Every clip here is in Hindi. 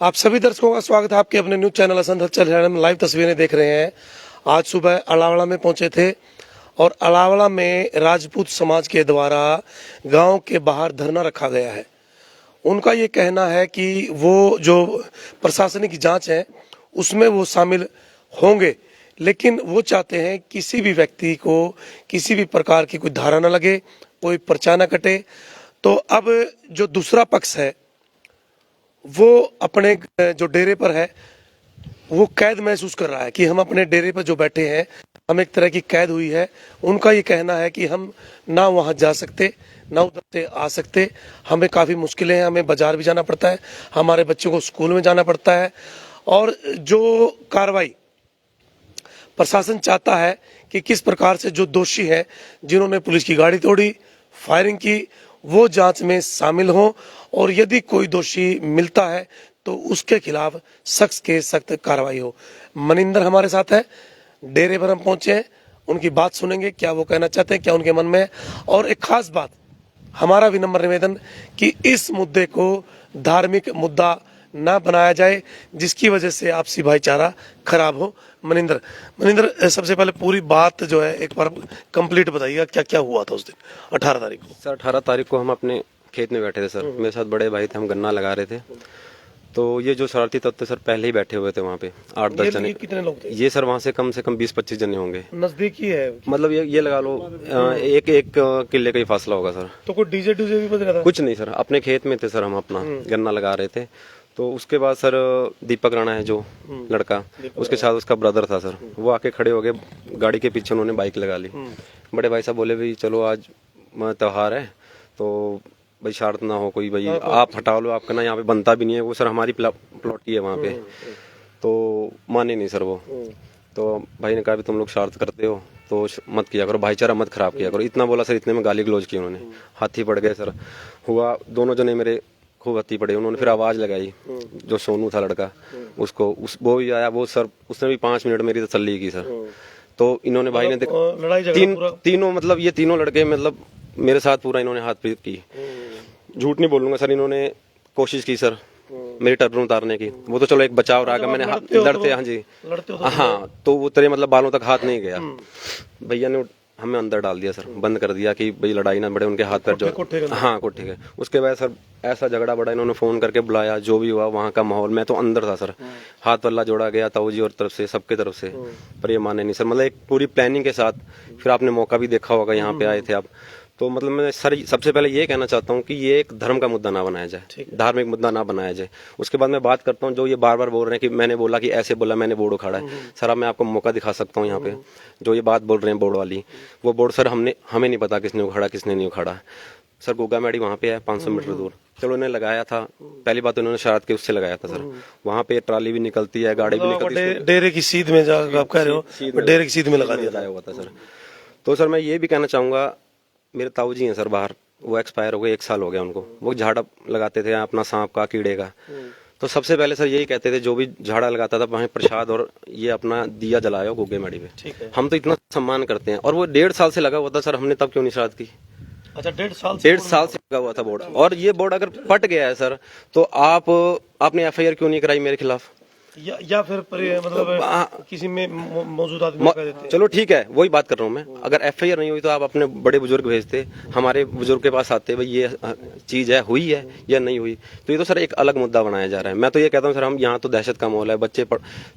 आप सभी दर्शकों का स्वागत है आपके अपने न्यूज चैनल असंध हलचल में। लाइव तस्वीरें देख रहे हैं। आज सुबह अलावड़ा में पहुंचे थे और अलावड़ा में राजपूत समाज के द्वारा गांव के बाहर धरना रखा गया है। उनका ये कहना है कि वो जो प्रशासनिक जांच है उसमें वो शामिल होंगे, लेकिन वो चाहते हैं किसी भी व्यक्ति को किसी भी प्रकार की कोई धारा न लगे, कोई पर्चा न कटे। तो अब जो दूसरा पक्ष है वो अपने जो डेरे पर है वो कैद महसूस कर रहा है कि हम अपने डेरे पर जो बैठे हैं हम एक तरह की कैद हुई है। उनका ये कहना है कि हम ना वहाँ जा सकते ना उधर से आ सकते, हमें काफ़ी मुश्किलें हैं, हमें बाजार भी जाना पड़ता है, हमारे बच्चों को स्कूल में जाना पड़ता है। और जो कार्रवाई प्रशासन चाहता है कि किस प्रकार से जो दोषी हैं जिन्होंने पुलिस की गाड़ी तोड़ी, फायरिंग की, वो जांच में शामिल हों और यदि कोई दोषी मिलता है तो उसके खिलाफ सख्त से सख्त कार्रवाई हो। मनिंदर हमारे साथ है, डेरे पर हम पहुंचे हैं, उनकी बात सुनेंगे, क्या वो कहना चाहते हैं, क्या उनके मन में है। और एक खास बात, हमारा विनम्र निवेदन कि इस मुद्दे को धार्मिक मुद्दा ना बनाया जाए जिसकी वजह से आपसी भाईचारा खराब हो। मनिंदर सबसे पहले पूरी बात जो है एक बार कंप्लीट बताइएगा, क्या क्या हुआ था उस दिन 18 तारीख को। सर 18 तारीख को हम अपने खेत में बैठे थे सर, मेरे साथ बड़े भाई थे, हम गन्ना लगा रहे थे। तो ये जो शरारती तत्व सर पहले ही बैठे हुए थे वहाँ पे 8-10 जने। कितने लोग थे? ये सर वहाँ से कम 20-25 जने होंगे। नजदीकी है मतलब ये लगा लो एक किले का ही फासला होगा सर। तो कोई डीजे भी बज रहा था? कुछ नहीं सर, अपने खेत में थे सर, हम अपना गन्ना लगा रहे थे। तो उसके बाद सर दीपक राणा है जो लड़का, उसके साथ उसका ब्रदर था सर, वो आके खड़े हो गए, गाड़ी के पीछे उन्होंने बाइक लगा ली। बड़े भाई साहब बोले भाई चलो आज त्योहार है तो भाई शरारत ना हो कोई, भाई आप हटा लो, आपका ना यहाँ पे बनता भी नहीं है। वो सर हमारी प्लॉट की है वहाँ पे, तो माने नहीं सर वो। तो भाई ने कहा भी तुम लोग शरारत करते हो तो मत किया करो, भाईचारा मत खराब किया करो, इतना बोला सर। इतने में गाली गलौज की उन्होंने, हाथी पड़ गए सर। हुआ दोनों जने मेरे खूब हत्ती पड़े। उन्होंने फिर आवाज लगाई, जो सोनू था लड़का उसको, वो भी आया, वो सर उसने भी 5 मिनट मेरी तसल्ली की सर। तो इन्होंने भाई ने तीनों मतलब ये तीनों लड़के मतलब मेरे साथ पूरा इन्होंने हाथ पीट की। झूठ नहीं बोलूंगा सर, इन्होंने कोशिश की सर मेरी टर्बन उतारने की। वो तो चलो एक बचाव रहा, मैंने लड़ते, हाँ जी हाँ, तो वो तेरे मतलब बालों तक हाथ नहीं गया। भैया ने हमें अंदर डाल दिया सर, बंद कर दिया कि भाई लड़ाई ना बढ़े, उनके हाथ पैर जो हाँ कोठे के। उसके बाद सर ऐसा झगड़ा बड़ा, इन्होंने फोन करके बुलाया, जो भी हुआ वहाँ का माहौल। मैं तो अंदर था सर, हाथ पल्ला जोड़ा गया ताऊ जी और तरफ से, सबके तरफ से, पर ये माने नहीं सर। मतलब एक पूरी प्लानिंग के साथ। फिर आपने मौका भी देखा होगा, यहाँ पे आए थे आप। तो मतलब मैं सर सबसे पहले ये कहना चाहता हूँ कि ये एक धर्म का मुद्दा ना बनाया जाए, धार्मिक मुद्दा ना बनाया जाए। उसके बाद मैं बात करता हूँ जो ये बार बार बोल रहे हैं कि मैंने बोला कि ऐसे बोला, मैंने बोर्ड उखाड़ा है। सर अब मैं आपको मौका दिखा सकता हूँ यहाँ पे, जो ये बात बोल रहे हैं बोर्ड वाली, वो बोर्ड सर हमें नहीं पता किसने उखाड़ा किसने नहीं उखाड़ा। सर गोगा मैडी वहाँ पे है 500 मीटर दूर, चलो उन्हें लगाया था। पहली बात उन्होंने शरारत के उससे लगाया था सर। वहाँ पे ट्राली भी निकलती है, गाड़ी भी निकलती है, डेरे की सीध में आप कह रहे हो, डेरे की सीध में लगा दिया हुआ था सर। तो सर मैं ये भी कहना चाहूंगा, मेरे ताऊ जी हैं सर बाहर, वो एक्सपायर हो गए, 1 साल हो गया उनको। वो झाड़ा लगाते थे अपना सांप का, कीड़े का। तो सबसे पहले सर यही कहते थे जो भी झाड़ा लगाता था वहीं प्रसाद और ये अपना दिया जलाया गोगे माड़ी में। हम तो इतना सम्मान करते हैं। और वो 1.5 साल से लगा हुआ था सर, हमने तब क्यों नहीं श्राद्ध की? अच्छा 1.5 साल से लगा हुआ था बोर्ड। और ये बोर्ड अगर फट गया है सर तो आपने FIR क्यों नहीं कराई मेरे खिलाफ? या फिर मतलब किसी में मौजूद आदमी कर देते? चलो ठीक है, वही बात कर रहा हूँ मैं। अगर FIR नहीं हुई तो आप अपने बड़े बुजुर्ग भेजते, हमारे बुजुर्ग के पास आते, भाई ये चीज है, हुई है या नहीं हुई। तो ये तो सर एक अलग मुद्दा बनाया जा रहा है। मैं तो ये कहता हूँ सर, हम यहाँ तो दहशत का माहौल है, बच्चे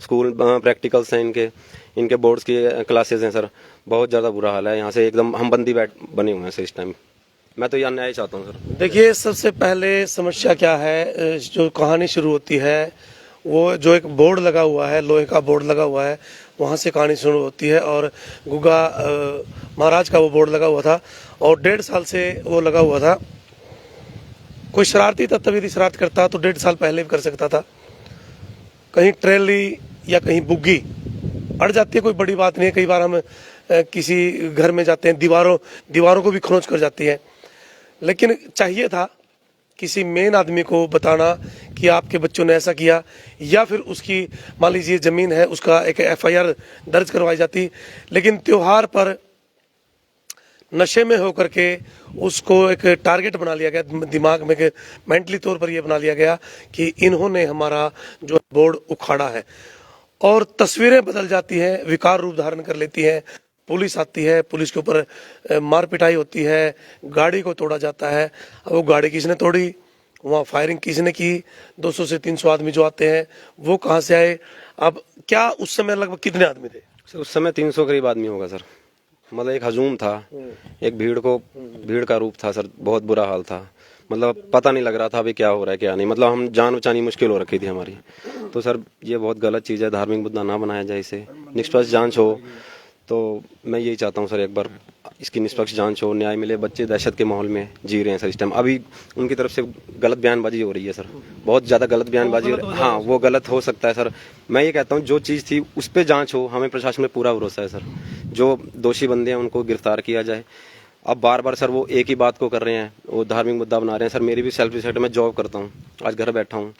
स्कूल प्रैक्टिकल्स हैं, इनके बोर्ड्स की क्लासेस हैं सर, बहुत ज्यादा बुरा हाल है। यहाँ से एकदम हम बंदी बने हुए हैं सर इस टाइम। मैं तो ये अन्याय चाहता हूँ सर। देखिए सबसे पहले समस्या क्या है, जो कहानी शुरू होती है वो जो एक बोर्ड लगा हुआ है, लोहे का बोर्ड लगा हुआ है, वहाँ से कहानी शुरू होती है। और गुगा महाराज का वो बोर्ड लगा हुआ था और 1.5 साल से वो लगा हुआ था। कोई शरारती तत्व यदि शरारत करता तो 1.5 साल पहले भी कर सकता था। कहीं ट्रेली या कहीं बुग्गी अड़ जाती है, कोई बड़ी बात नहीं है। कई बार हम किसी घर में जाते हैं, दीवारों को भी खरोंच कर जाती है। लेकिन चाहिए था किसी मेन आदमी को बताना कि आपके बच्चों ने ऐसा किया, या फिर उसकी मान लीजिए जमीन है उसका एक FIR दर्ज करवाई जाती। लेकिन त्योहार पर नशे में होकर के उसको एक टारगेट बना लिया गया, दिमाग में मेंटली तौर पर यह बना लिया गया कि इन्होंने हमारा जो बोर्ड उखाड़ा है, और तस्वीरें बदल जाती हैं, विकार रूप धारण कर लेती हैं। पुलिस आती है, पुलिस के ऊपर मार पिटाई होती है, गाड़ी को तोड़ा जाता है। अब वो गाड़ी किसने तोड़ी, वहाँ फायरिंग किसने की, 200 से 300 आदमी जो आते हैं वो कहाँ से आए। अब क्या उस समय लगभग कितने आदमी थे? सर उस समय 300 करीब आदमी होगा सर। मतलब एक हजूम था, एक भीड़ का रूप था सर। बहुत बुरा हाल था, मतलब पता नहीं लग रहा था अभी क्या हो रहा है क्या नहीं। मतलब हम जान बचानी मुश्किल हो रखी थी हमारी। तो सर ये बहुत गलत चीज़ है, धार्मिक मुद्दा ना बनाया जाए, इसे निष्पक्ष जांच हो। तो मैं यही चाहता हूँ सर, एक बार इसकी निष्पक्ष जांच हो, न्याय मिले। बच्चे दहशत के माहौल में जी रहे हैं सर इस टाइम। अभी उनकी तरफ से गलत बयानबाजी हो रही है सर, बहुत ज़्यादा गलत बयानबाजी। हाँ वो गलत हो सकता है सर। मैं ये कहता हूँ जो चीज़ थी उस पर जांच हो। हमें प्रशासन में पूरा भरोसा है सर, जो दोषी बंदे हैं उनको गिरफ्तार किया जाए। अब बार बार सर वो एक ही बात को कर रहे हैं, वो धार्मिक मुद्दा बना रहे हैं सर। मेरी भी सेल्फ रिस्पेक्ट, मैं जॉब करता हूँ, आज घर बैठा हूँ,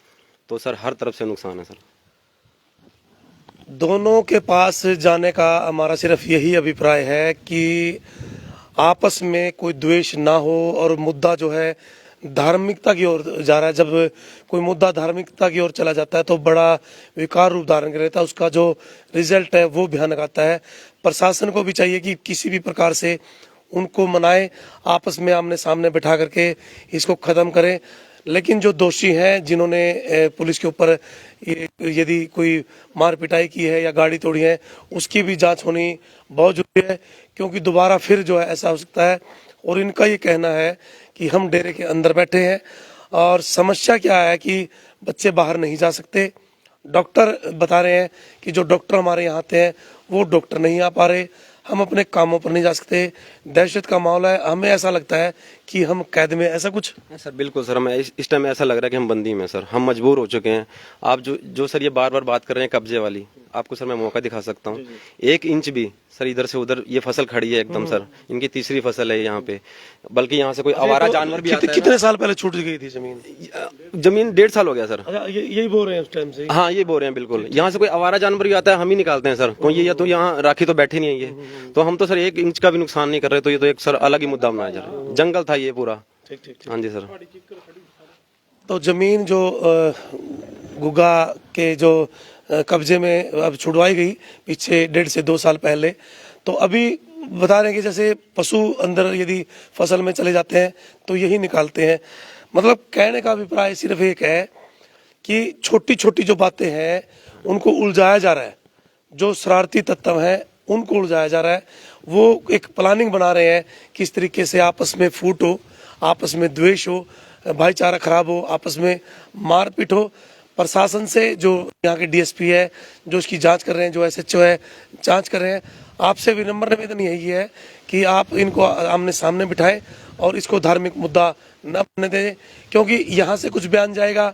तो सर हर तरफ से नुकसान है सर। दोनों के पास जाने का हमारा सिर्फ यही अभिप्राय है कि आपस में कोई द्वेष ना हो, और मुद्दा जो है धार्मिकता की ओर जा रहा है। जब कोई मुद्दा धार्मिकता की ओर चला जाता है तो बड़ा विकार रूप धारण कर लेता है, उसका जो रिजल्ट है वो भयानक आता है। प्रशासन को भी चाहिए कि किसी भी प्रकार से उनको मनाए, आपस में आमने सामने बैठा करके इसको खत्म करें। लेकिन जो दोषी हैं, जिन्होंने पुलिस के ऊपर यदि कोई मार पिटाई की है या गाड़ी तोड़ी है, उसकी भी जांच होनी बहुत जरूरी है, क्योंकि दोबारा फिर जो है ऐसा हो सकता है। और इनका ये कहना है कि हम डेरे के अंदर बैठे हैं, और समस्या क्या है कि बच्चे बाहर नहीं जा सकते। डॉक्टर बता रहे हैं कि जो डॉक्टर हमारे यहाँ आते हैं वो डॉक्टर नहीं आ पा रहे, हम अपने कामों पर नहीं जा सकते, दहशत का माहौल है। हमें ऐसा लगता है कि हम कैद में, ऐसा कुछ। सर बिल्कुल सर, हमें इस टाइम ऐसा लग रहा है कि हम बंदी में सर, हम मजबूर हो चुके हैं। आप जो सर ये बार बार बात कर रहे हैं कब्जे वाली, आपको सर मैं मौका दिखा सकता हूँ। 1 इंच भी सर इधर से उधर ये फसल खड़ी है एकदम सर, इनकी तीसरी फसल है यहाँ पे। बल्कि यहाँ से कोई आवारा जानवर भी आता है। कितने साल पहले छूट गई थी जमीन? जमीन 1.5 साल हो गया सर। अच्छा, यही बोल रहे हैं उस टाइम से? हाँ ये बोल रहे हैं बिल्कुल। यहाँ से कोई आवारा जानवर भी आता है, हम ही निकालते हैं सर। कोई ये तो यहाँ राखी तो बैठे नहीं है ये, तो हम तो सर 1 इंच का भी नुकसान नहीं कर रहे। तो ये तो एक सर अलग ही मुद्दा बनाया जा रहा है। जंगल था ये पूरा। ठीक। हाँ जी सर। तो जमीन जो गुगा के जो कब्जे में अब छुड़वाई गई पीछे 1.5 से 2 साल पहले, तो अभी बता रहे हैं कि जैसे पशु अंदर यदि फसल में चले जाते हैं तो यही निकालते हैं। मतलब कहने का अभिप्राय सिर्फ एक है कि छोटी छोटी जो बातें हैं उनको उलझाया जा रहा है, जो शरारती तत्व हैं उनको उलझाया जा रहा है। वो एक प्लानिंग बना रहे हैं किस तरीके से आपस में फूट हो, आपस में द्वेष हो, भाईचारा खराब हो, आपस में मारपीट हो। प्रशासन से जो यहाँ के डीएसपी है जो इसकी जांच कर रहे हैं, जो एसएचओ है जांच कर रहे हैं, आपसे विनम्र निवेदन यही है कि आप इनको आमने सामने बिठाएं और इसको धार्मिक मुद्दा न बनने दें, क्योंकि यहाँ से कुछ बयान जाएगा,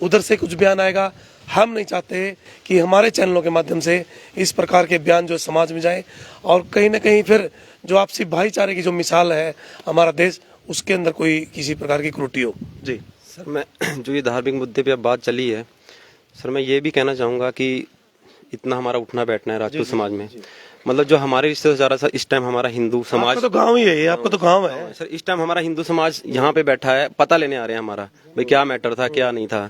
उधर से कुछ बयान आएगा। हम नहीं चाहते कि हमारे चैनलों के माध्यम से इस प्रकार के बयान जो समाज में जाए, और कहीं ना कहीं फिर जो आपसी भाईचारे की जो मिसाल है हमारा देश, उसके अंदर कोई किसी प्रकार की त्रुटि हो। जी सर, मैं जो ये धार्मिक मुद्दे पे अब बात चली है सर, मैं ये भी कहना चाहूँगा कि इतना हमारा उठना बैठना है राजपूत समाज में। मतलब जो हमारे रिश्तेदार सर, इस टाइम हमारा हिंदू समाज, तो गाँव ही है, आपका तो गाँव है सर। इस टाइम हमारा हिंदू समाज यहाँ पे बैठा है, पता लेने आ रहे हैं हमारा भाई क्या मैटर था क्या नहीं था।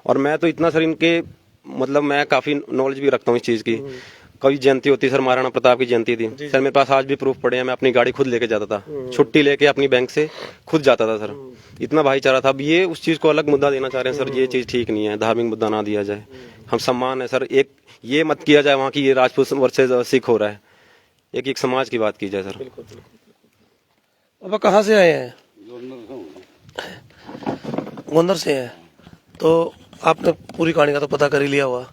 और मैं तो इतना सर इनके, मतलब मैं काफी नॉलेज भी रखता हूँ इस चीज की। कभी जयंती होती सर, महाराणा प्रताप की जयंती थी सर, मेरे पास आज भी प्रूफ पड़े हैं। मैं अपनी गाड़ी खुद लेके जाता था, छुट्टी लेके अपनी बैंक से खुद जाता था सर। इतना भाईचारा था। अब ये उस चीज को अलग मुद्दा देना चाह रहे हैं सर, ये चीज ठीक नहीं है। धार्मिक मुद्दा ना दिया जाए, हम सम्मान है सर। एक ये मत किया जाए वहाँ की ये राजपूत वर्सेस सिख हो रहा है, एक समाज की बात की जाए सर। अब कहाँ से आए हैं? गोंदर से हैं। तो आपने पूरी कहानी का तो पता कर ही लिया होगा?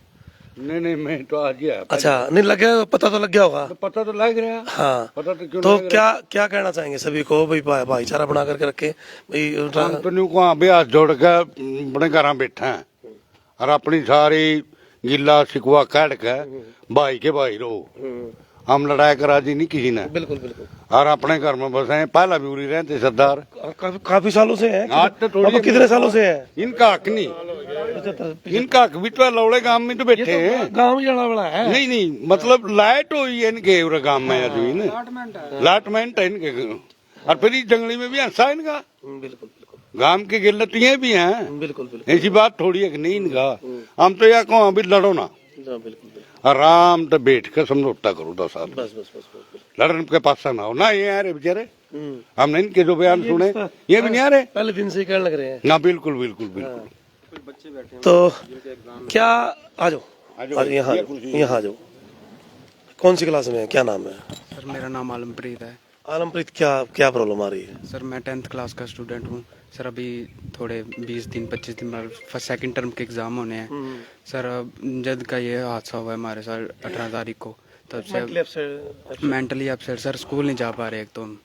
नहीं, मैं तो आज ही आया। अच्छा, नहीं लग गया, पता तो लग गया होगा? तो पता तो लग रहा। हाँ, पता तो क्यों तो लग क्या कहना चाहेंगे सभी को भाई, भाईचारा बना करके रखे भाई। हम तो नहीं को भी हाथ जोड़ के अपने घर बैठा है और अपनी सारी गिल्ला शिकवा काट के भाई के भाई रहो। हम लड़ाई करा दी नहीं किसी ने। बिल्कुल बिल्कुल। और अपने घर में बसे हैं, पहला भी उरी रहते सरदार। काफी सालों से है? आज तो थोड़ी कितने सालों से है? इनका हक नहीं, इनका हक भी तो लौड़े गांव में तो बैठे हैं। गाँव ही जड़ा बड़ा है। नहीं, मतलब लाइट हुई है इनके गांव में, अलाटमेंट है इनके। और फिर इस जंगली में भी हिस्सा है इनका, बिल्कुल बिल्कुल गांव की गिल्लतियां भी हैं, बिल्कुल बिल्कुल ऐसी बात थोड़ी है कि नहीं इनका। हम तो या कहो अभी लड़ो ना, हाँ, बिल्कुल आराम से बैठ के समझौता करो 10 साल, बस बस बस बस लड़ने के पास ना हो ना। ये आ रहे बेचारे, हमने इनके जो बयान सुने ये भी नहीं आ रहे पहले दिन से ही कहने लग रहे हैं। ना। बिल्कुल बिल्कुल बिल्कुल। तो क्या आ जाओ यहाँ यहाँ आ जाओ। कौन सी क्लास में है, क्या नाम है? सर मेरा नाम आलमप्रीत है। आलमप्रीत, क्या क्या प्रॉब्लम आ रही है? सर मैं 10th क्लास का स्टूडेंट हूँ। सर अभी थोड़े 20 दिन 25 दिन बाद फर्स्ट सेकंड टर्म के एग्ज़ाम होने हैं। सर जद का ये हादसा हुआ है हमारे साथ 18 तारीख को, तब से मेंटली अपसेट सर, स्कूल नहीं जा पा रहे एक तो हम,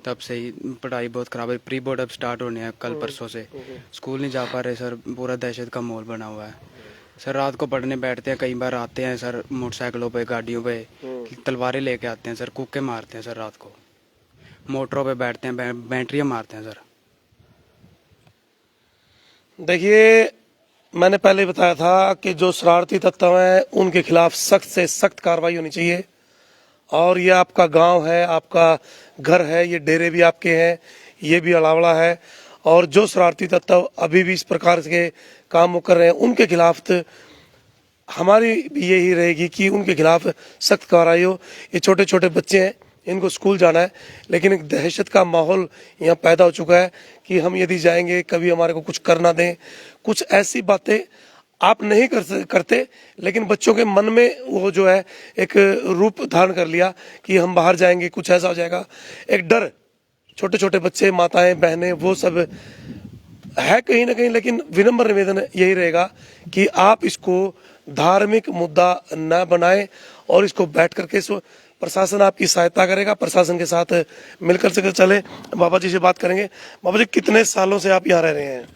तब से ही पढ़ाई बहुत ख़राब है। प्री बोर्ड अब स्टार्ट होने हैं कल परसों से, स्कूल नहीं जा पा रहे सर, पूरा दहशत का माहौल बना हुआ है। सर रात को पढ़ने बैठते हैं, कई बार आते हैं सर मोटरसाइकिलों पे गाड़ियों पे तलवारें लेके आते हैं सर, कुक्के मारते हैं सर, रात को मोटरों पे बैठते हैं, बैटरियाँ मारते हैं सर। देखिए, मैंने पहले बताया था कि जो शरारती तत्व हैं उनके खिलाफ सख्त से सख्त कार्रवाई होनी चाहिए। और ये आपका गांव है, आपका घर है, ये डेरे भी आपके हैं, ये भी अलावड़ा है। और जो शरारती तत्व अभी भी इस प्रकार के काम वो कर रहे हैं उनके खिलाफ तो हमारी भी यही रहेगी कि उनके खिलाफ सख्त कार्रवाई हो। ये छोटे छोटे बच्चे हैं, इनको स्कूल जाना है, लेकिन एक दहशत का माहौल यहाँ पैदा हो चुका है कि हम यदि जाएंगे कभी हमारे को कुछ कर ना दें। कुछ ऐसी बातें आप नहीं करते, लेकिन बच्चों के मन में वो जो है एक रूप धारण कर लिया कि हम बाहर जाएंगे कुछ ऐसा हो जाएगा। एक डर, छोटे छोटे बच्चे, माताएं, बहनें, वो सब है कहीं ना कहीं। लेकिन विनम्र निवेदन यही रहेगा कि आप इसको धार्मिक मुद्दा न बनाएं और इसको बैठ करके प्रशासन आपकी सहायता करेगा, प्रशासन के साथ मिलकर से चले। बाबा जी से बात करेंगे। बाबा जी, कितने सालों से आप यहाँ रह रहे हैं?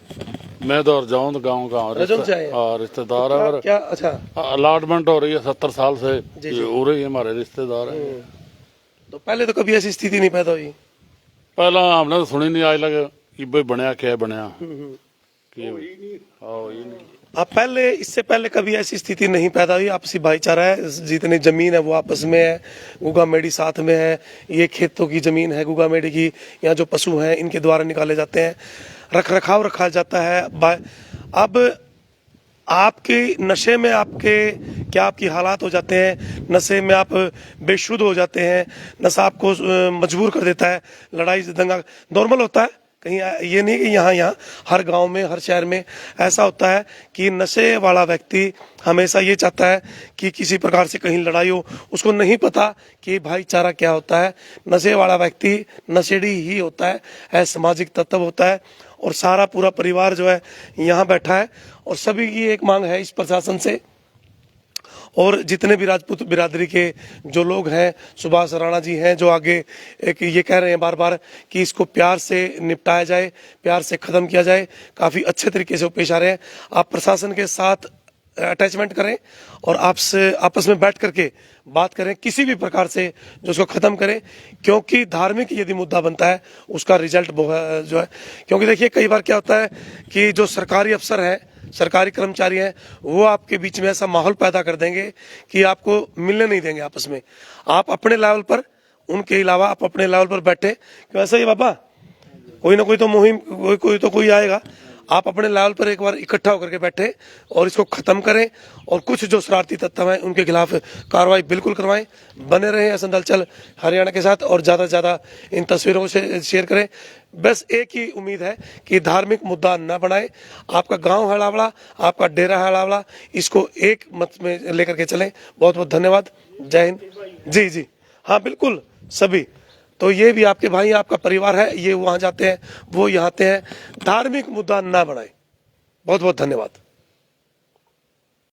मैं तो रजौंद गांव का हूँ, रिश्तेदार है और क्या? अच्छा, अलॉटमेंट हो रही है 70 साल से, हो रही है, हमारे रिश्तेदार है। तो पहले तो कभी ऐसी स्थिति नहीं पैदा हुई? पहला हमने तो सुनी नहीं, आज लगे कि भाई बनया क्या बनया आप पहले, इससे पहले कभी ऐसी स्थिति नहीं पैदा हुई? आपसी भाईचारा है, जितनी जमीन है वो आपस में है, गुगा मेडी साथ में है, ये खेतों की जमीन है गुगा मेडी की, यहाँ जो पशु हैं इनके द्वारा निकाले जाते हैं, रख रखाव रखा जाता है। अब आपके नशे में आपके क्या आपकी हालात हो जाते हैं, नशे में आप बेशुद्ध हो जाते हैं, नशा आपको मजबूर कर देता है, लड़ाई दंगा नॉर्मल होता है। कहीं ये नहीं कि यहाँ हर गांव में, हर शहर में ऐसा होता है कि नशे वाला व्यक्ति हमेशा ये चाहता है कि किसी प्रकार से कहीं लड़ाई हो। उसको नहीं पता कि भाईचारा क्या होता है। नशे वाला व्यक्ति नशेड़ी ही होता है, असामाजिक तत्व होता है। और सारा पूरा परिवार जो है यहाँ बैठा है और सभी की एक मांग है इस प्रशासन से, और जितने भी राजपूत बिरादरी के जो लोग हैं, सुभाष राणा जी हैं जो आगे एक ये कह रहे हैं बार बार कि इसको प्यार से निपटाया जाए, प्यार से ख़त्म किया जाए। काफ़ी अच्छे तरीके से वो पेश आ रहे हैं। आप प्रशासन के साथ अटैचमेंट करें और आपसे आपस में बैठ करके बात करें, किसी भी प्रकार से जो उसको ख़त्म करें, क्योंकि धार्मिक यदि मुद्दा बनता है उसका रिजल्ट जो है, क्योंकि देखिए कई बार क्या होता है कि जो सरकारी अफसर हैं, सरकारी कर्मचारी हैं, वो आपके बीच में ऐसा माहौल पैदा कर देंगे कि आपको मिलने नहीं देंगे आपस में। आप अपने लेवल पर, उनके अलावा आप अपने लेवल पर बैठे कि वैसे ही बाबा कोई ना कोई तो मुहिम, कोई आएगा। आप अपने लेवल पर एक बार इकट्ठा होकर के बैठे और इसको खत्म करें, और कुछ जो शरारती तत्व हैं उनके खिलाफ कार्रवाई बिल्कुल करवाएं। बने रहें असंध हलचल हरियाणा के साथ और ज़्यादा से ज़्यादा इन तस्वीरों से शेयर करें। बस एक ही उम्मीद है कि धार्मिक मुद्दा न बनाएं। आपका गांव है अलावड़ा, आपका डेरा है अलावड़ा, इसको एक मत में लेकर के चलें। बहुत बहुत धन्यवाद। जय हिंद। जी जी हाँ, बिल्कुल सभी। तो ये भी आपके भाई, आपका परिवार है, ये वहाँ जाते हैं, वो यहाँ आते हैं। धार्मिक मुद्दा ना बनाए। बहुत बहुत धन्यवाद।